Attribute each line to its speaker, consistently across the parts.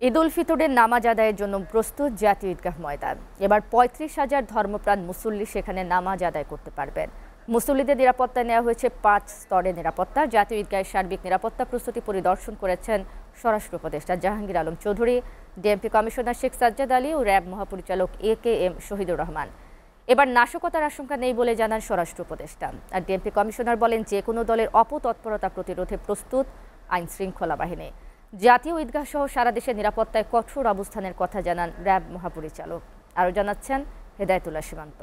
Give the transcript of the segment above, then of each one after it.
Speaker 1: ঈদ উল ফিতরের নামাজ আদায়ের জন্য প্রস্তুত জাতীয় ঈদগাহ ময়দান। এবার ৩৫,০০০ ধর্মপ্রাণ মুসল্লি সেখানে নামাজ আদায় করতে পারবেন। মুসল্লিদের নিরাপত্তায় নেওয়া হয়েছে ৫ স্তরের নিরাপত্তা। জাতীয় ঈদগাহের সার্বিক নিরাপত্তা প্রস্তুতি পরিদর্শন করেছেন স্বরাষ্ট্র উপদেষ্টা জাহাঙ্গীর আলম চৌধুরী, ডিএমপি কমিশনার শেখ সাজ্জাদ আলী ও র্যাব মহাপরিচালক AKM শহীদুর রহমান। এবার নাশকতার আশঙ্কা নেই বলে জানান স্বরাষ্ট্র উপদেষ্টা। আর ডিএমপি কমিশনার বলেন, যে কোনো দলের অপতৎপরতা প্রতিরোধে প্রস্তুত আইন শৃঙ্খলা বাহিনী। জাতীয় ঈদগাহ সহ সারা দেশের নিরাপত্তায় কঠোর অবস্থানের কথা জানান র্যাব মহাপরিচালক। আরও জানাচ্ছেন হেদায়েতুল্লাহ সীমান্ত।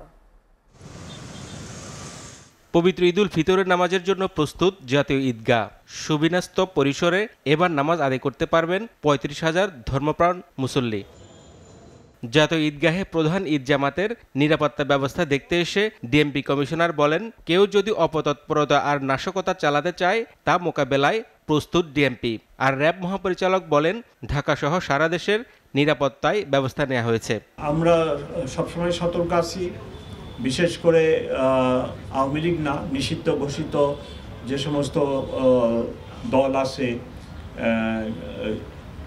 Speaker 2: পবিত্র ঈদ উল ফিতরের নামাজের জন্য প্রস্তুত জাতীয় ঈদগাহ। সুবিন্যস্ত পরিসরে এবার নামাজ আদায় করতে পারবেন ৩৫,০০০ ধর্মপ্রাণ মুসল্লি। জাতীয় ঈদগাহে প্রধান ঈদ জামাতের নিরাপত্তা ব্যবস্থা দেখতে এসে ডিএমপি কমিশনার বলেন, কেউ যদি অপতৎপরতা আর নাশকতা চালাতে চায় তা মোকাবেলায় প্রস্তুত ডিএমপি। আর র্যাব মহাপরিচালক বলেন, ঢাকা সহ সারা দেশের নিরাপত্তায় ব্যবস্থা নেওয়া হয়েছে।
Speaker 3: আমরা সবসময় সতর্ক আছি, বিশেষ করে আওয়ামী লীগ না নিষিদ্ধ ঘোষিত যে সমস্ত দল আছে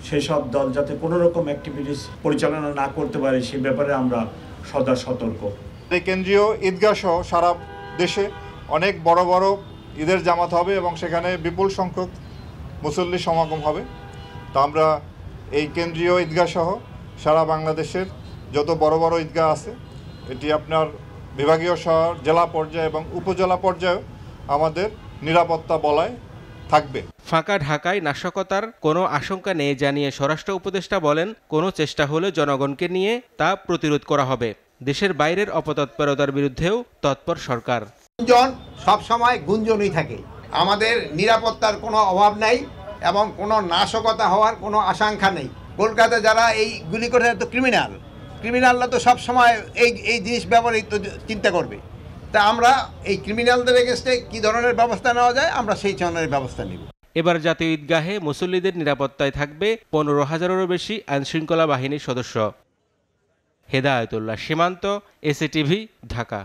Speaker 3: সেই সব দল যাতে কোনো রকম অ্যাক্টিভিটিস পরিচালনা না করতে পারে সে ব্যাপারে আমরা সদা সতর্ক।
Speaker 4: কেন্দ্রীয় ঈদগাহ সহ সারা দেশে অনেক বড় বড় ঈদের জামাত হবে এবং সেখানে বিপুল সংখ্যক মুসল্লি সমাগম হবে। তো আমরা এই কেন্দ্রীয় ঈদগাহ সহ সারা বাংলাদেশের যত বড় বড় ঈদগাহ আছে এটি আপনার বিভাগীয় শহর, জেলা পর্যায়ে এবং উপজেলা পর্যায়েও আমাদের নিরাপত্তা বলয় থাকবে।
Speaker 2: ফাঁকা ঢাকায় নাশকতার কোনো আশঙ্কা নেই জানিয়ে স্বরাষ্ট্র উপদেষ্টা বলেন, কোনো চেষ্টা হলে জনগণকে নিয়ে তা প্রতিরোধ করা হবে। দেশের বাইরের অপতৎপরতার বিরুদ্ধেও তৎপর সরকার।
Speaker 5: গুঞ্জন সবসময় গুঞ্জনই থাকে। আমাদের নিরাপত্তার কোনো অভাব নাই এবং কোনো নাশকতা হওয়ার কোনো আশঙ্কা নেই। কলকাতায় যারা এই গুলি করে তো ক্রিমিনালরা তো সবসময় এই জিনিস ব্যবহৃত চিন্তা করবে। তা আমরা এই ক্রিমিনালদের এগেইনস্টে কী ধরনের ব্যবস্থা নেওয়া যায় আমরা সেই ধরনের ব্যবস্থা নিব।
Speaker 2: এবার জাতীয় ঈদগাহে মুসল্লিদের নিরাপত্তায় থাকবে ১৫,০০০-এরও বেশি আইনশৃঙ্খলা বাহিনীর সদস্য। হেদায়েতুল্লাহ সীমান্ত, এসএটিভি, ঢাকা।